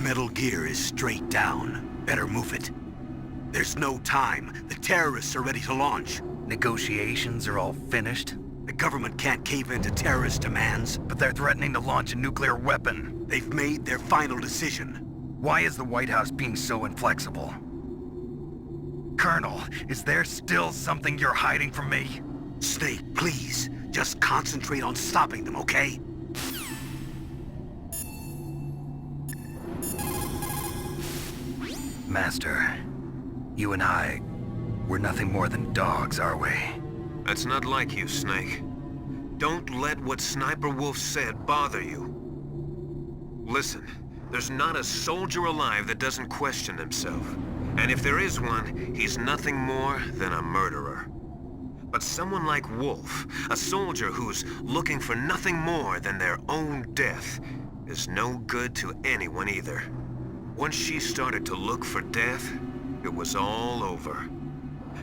metal gear is straight down. Better move it. There's no time. The terrorists are ready to launch. Negotiations are all finished? The government can't cave into terrorist demands. But they're threatening to launch a nuclear weapon. They've made their final decision. Why is the White House being so inflexible? Colonel, is there still something you're hiding from me? Snake, please. Just concentrate on stopping them, okay? Master, you and I, we're nothing more than dogs, are we? That's not like you, Snake. Don't let what Sniper Wolf said bother you. Listen, there's not a soldier alive that doesn't question himself. And if there is one, he's nothing more than a murderer. But someone like Wolf, a soldier who's looking for nothing more than their own death, is no good to anyone either. Once she started to look for death, it was all over.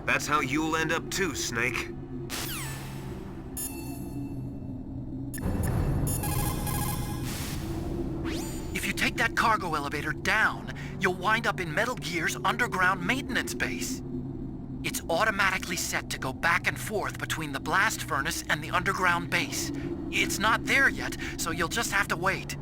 That's how you'll end up too, Snake. If you take that cargo elevator down, you'll wind up in Metal Gear's underground maintenance base. It's automatically set to go back and forth between the blast furnace and the underground base. It's not there yet, so you'll just have to wait.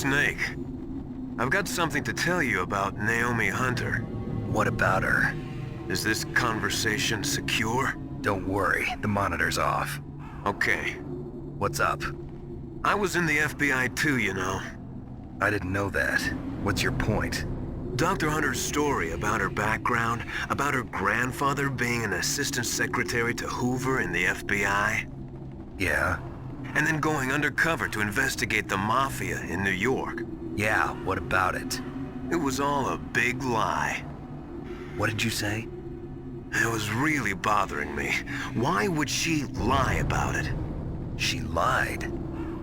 Snake, I've got something to tell you about Naomi Hunter. What about her? Is this conversation secure? Don't worry, the monitor's off. Okay. What's up? I was in the FBI too, you know. I didn't know that. What's your point? Dr. Hunter's story about her background, about her grandfather being an assistant secretary to Hoover in the FBI, Yeah? and then going undercover to investigate the Mafia in New York. Yeah, what about it? It was all a big lie. What did you say? It was really bothering me. Why would she lie about it? She lied.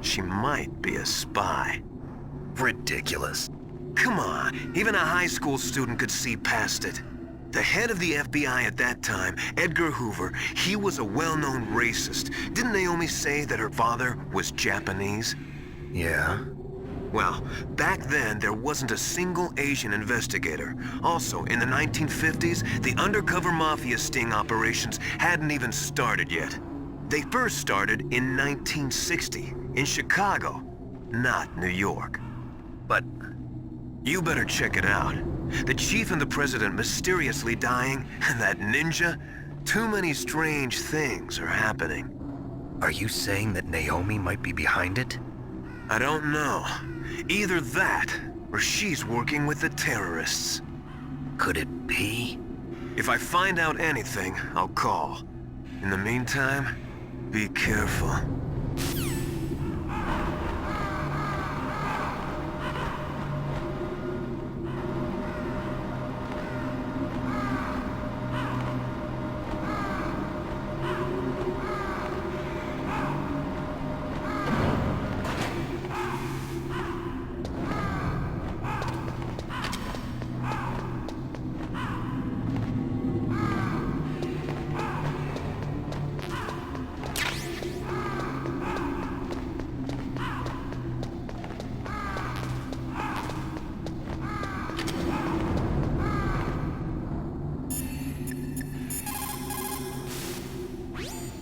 She might be a spy. Ridiculous. Come on, even a high school student could see past it. The head of the FBI at that time, Edgar Hoover, he was a well-known racist. Didn't Naomi say that her father was Japanese? Yeah? Well, back then, there wasn't a single Asian investigator. Also, in the 1950s, the undercover mafia sting operations hadn't even started yet. They first started in 1960, in Chicago, not New York. But You better check it out. The chief and the president mysteriously dying, and that ninja? Too many strange things are happening. are you saying that Naomi might be behind it? I don't know. Either that, or she's working with the terrorists. Could it be? If I find out anything, I'll call. In the meantime, be careful.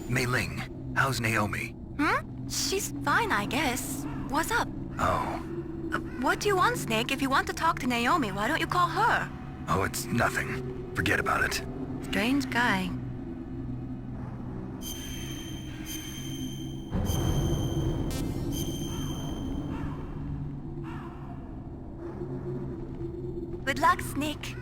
Mei-Ling, how's Naomi? She's fine, I guess. What's up? Oh. What do you want, Snake? If you want to talk to Naomi, why don't you call her? Oh, it's nothing. Forget about it. Strange guy. Good luck, Snake.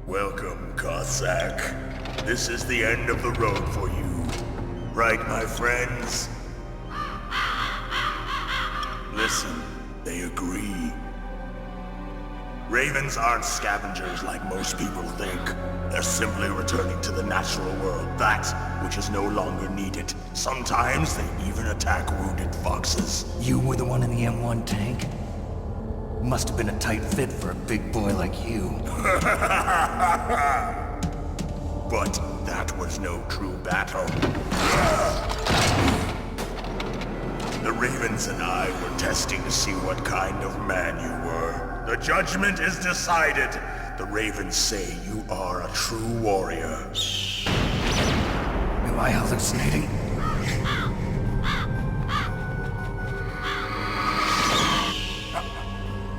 Welcome, Cossack. This is the end of the road for you. Right, my friends? Listen, they agree. Ravens aren't scavengers like most people think. They're simply returning to the natural world, that which is no longer needed. Sometimes they even attack wounded foxes. You were the one in the M1 tank? Must have been a tight fit for a big boy like you. But that was no true battle. The Ravens and I were testing to see what kind of man you were. The judgment is decided. The Ravens say you are a true warrior. Am I hallucinating?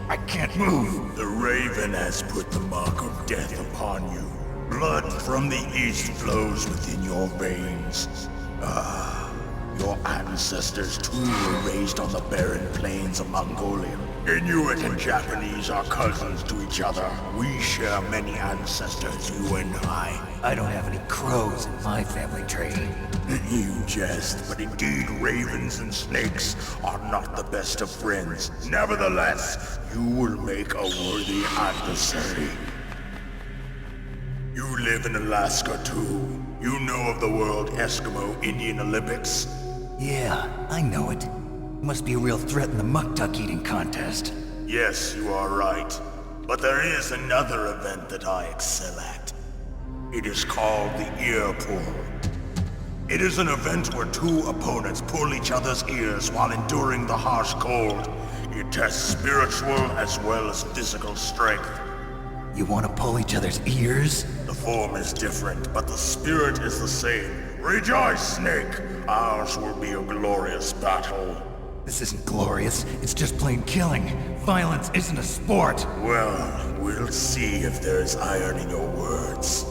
I can't move. The Raven has put the mark of death upon you. Blood from the east flows within your veins. Your ancestors too were raised on the barren plains of Mongolia. Inuit and Japanese are cousins to each other. We share many ancestors, you and I. I don't have any crows in my family tree. You jest, but indeed ravens and snakes are not the best of friends. Nevertheless, you will make a worthy adversary. You live in Alaska too. You know of the World Eskimo Indian Olympics? Yeah, I know it. Must be a real threat in the muck-duck eating contest. Yes, you are right. But there is another event that I excel at. It is called the ear pull. It is an event where two opponents pull each other's ears while enduring the harsh cold. It tests spiritual as well as physical strength. You want to pull each other's ears? The form is different, but the spirit is the same. Rejoice, Snake! Ours will be a glorious battle. This isn't glorious, it's just plain killing. Violence isn't a sport. Well, we'll see if there's iron in your words.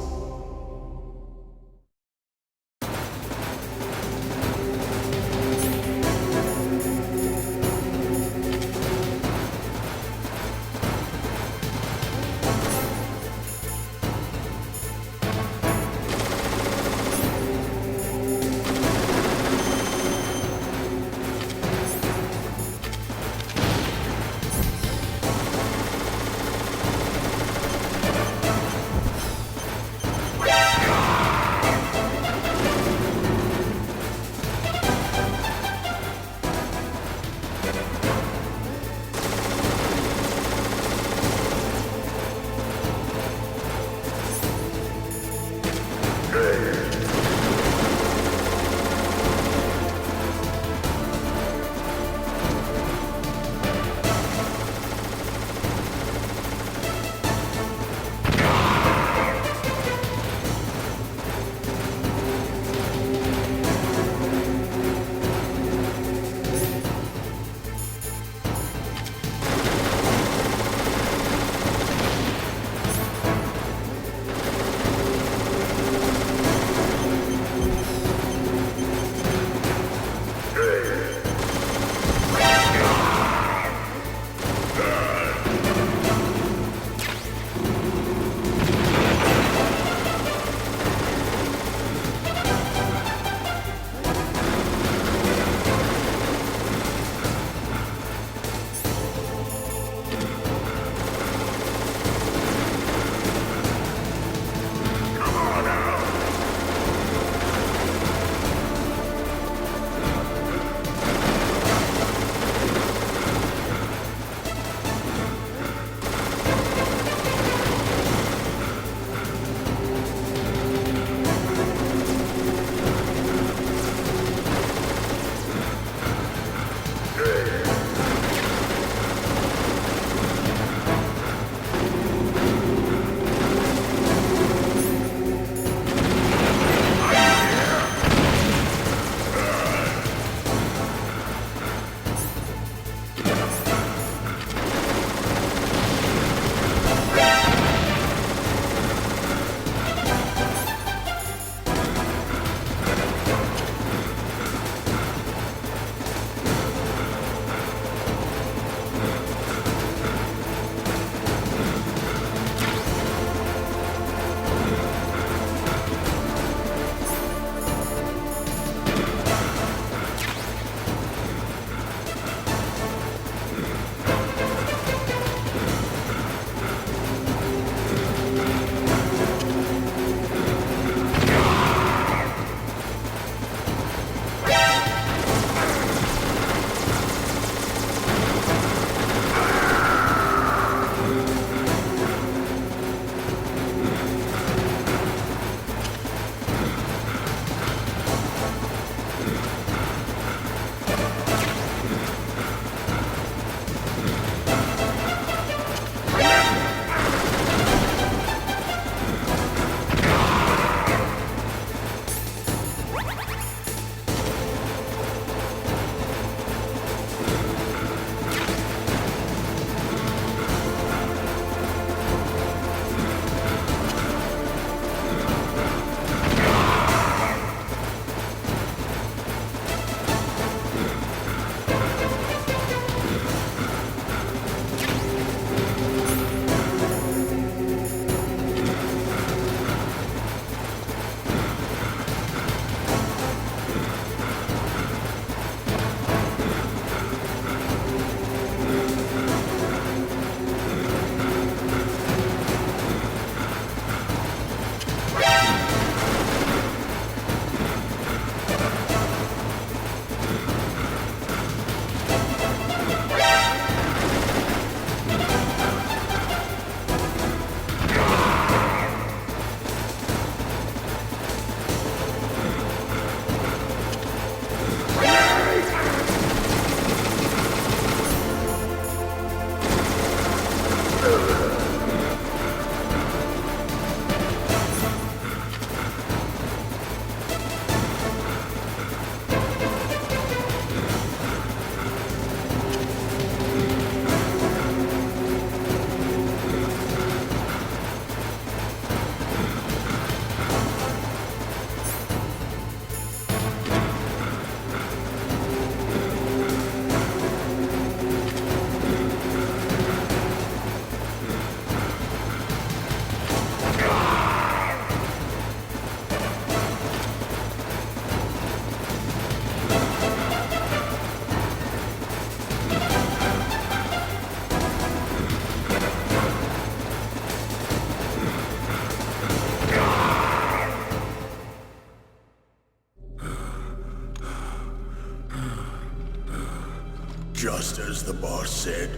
Just as the boss said,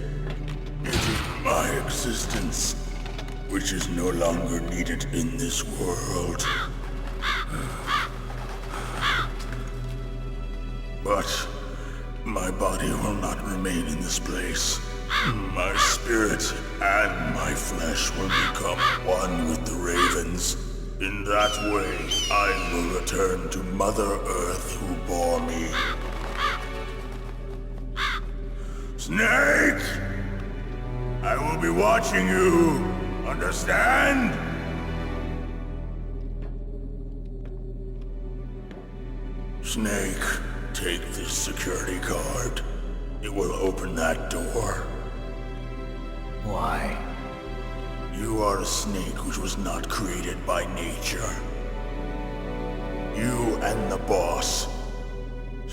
it is my existence which is no longer needed in this world. But my body will not remain in this place. My spirit and my flesh will become one with the ravens. In that way, I will return to Mother Earth who bore me. Snake! I will be watching you. Understand? Snake, take this security card. It will open that door. Why? You are a snake which was not created by nature. You and the boss.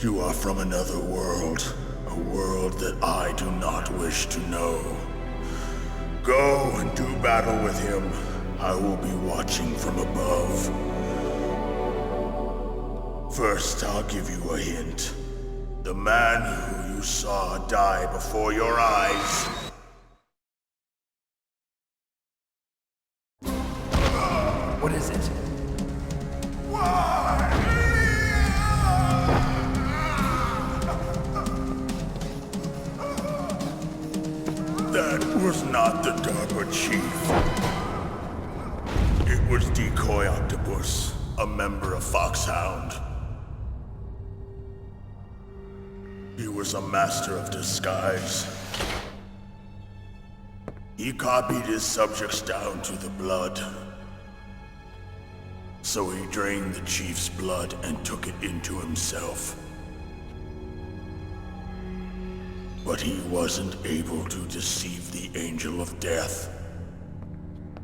You are from another world. A world that I do not wish to know. Go and do battle with him. I will be watching from above. First, I'll give you a hint. The man who you saw die before your eyes. What is it? That was not the DARPA chief. It was Decoy Octopus, a member of Foxhound. He was a master of disguise. He copied his subjects down to the blood. So he drained the chief's blood and took it into himself. But he wasn't able to deceive the Angel of Death.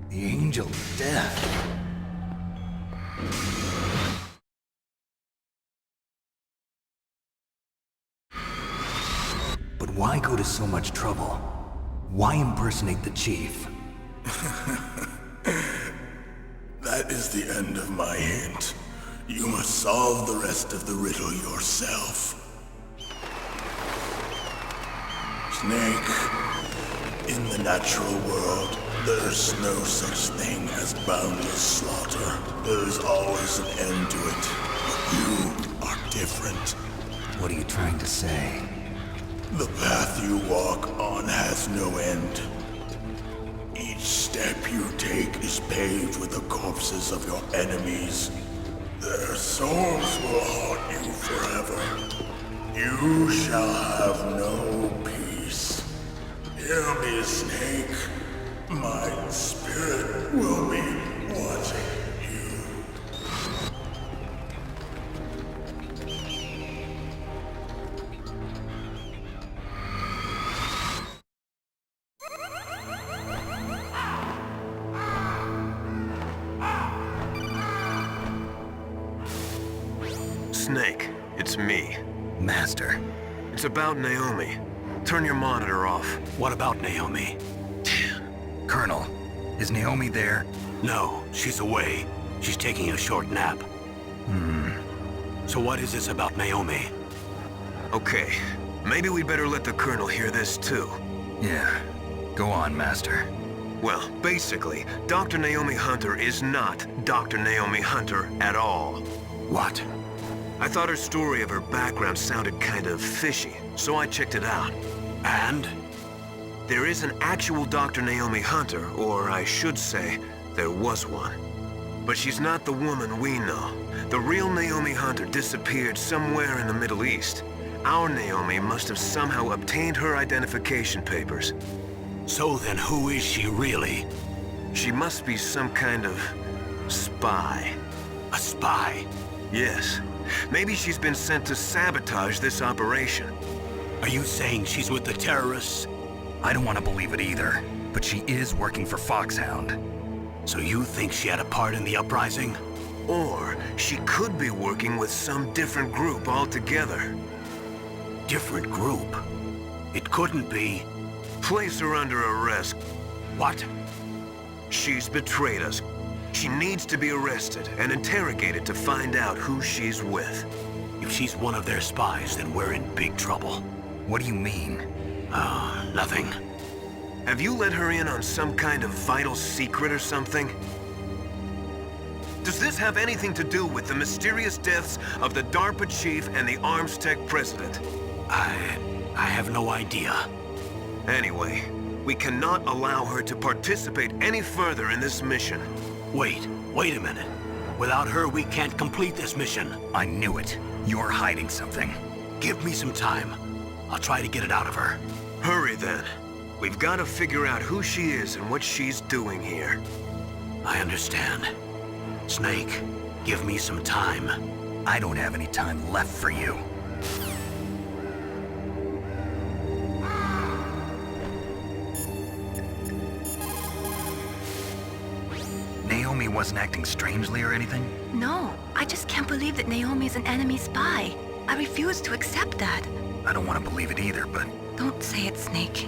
The Angel of Death. But why go to so much trouble? Why impersonate the chief? That is the end of my hint. You must solve the rest of the riddle yourself. Snake, in the natural world, there's no such thing as boundless slaughter. There's always an end to it. But you are different. What are you trying to say? The path you walk on has no end. Each step you take is paved with the corpses of your enemies. Their souls will haunt you forever. You shall have no peace. Hear me, Snake. My spirit will be watching you. Snake, it's me. Master. It's about Naomi. Turn your monitor off. What about Naomi? Colonel, is Naomi there? No, she's away. She's taking a short nap. So what is this about Naomi? Okay, maybe we'd better let the Colonel hear this too. Yeah. Go on, Master. Well, basically, Dr. Naomi Hunter is not Dr. Naomi Hunter at all. What? I thought her story of her background sounded kind of fishy, so I checked it out. And? There is an actual Dr. Naomi Hunter, or I should say, there was one. But she's not the woman we know. The real Naomi Hunter disappeared somewhere in the Middle East. Our Naomi must have somehow obtained her identification papers. So then who is she really? She must be some kind of spy. A spy? Yes. Maybe she's been sent to sabotage this operation. Are you saying she's with the terrorists? I don't want to believe it either, but she is working for Foxhound. So you think she had a part in the uprising? Or she could be working with some different group altogether. Different group? It couldn't be. Place her under arrest. What? She's betrayed us. She needs to be arrested and interrogated to find out who she's with. If she's one of their spies, then we're in big trouble. What do you mean? Nothing. Have you let her in on some kind of vital secret or something? Does this have anything to do with the mysterious deaths of the DARPA chief and the Arms Tech president? I have no idea. Anyway, we cannot allow her to participate any further in this mission. Wait a minute. Without her, we can't complete this mission. I knew it. You're hiding something. Give me some time. I'll try to get it out of her. Hurry then. We've got to figure out who she is and what she's doing here. I understand. Snake, give me some time. I don't have any time left for you. Naomi wasn't acting strangely or anything? No, I just can't believe that Naomi's an enemy spy. I refuse to accept that. I don't want to believe it either, but Don't say it, Snake.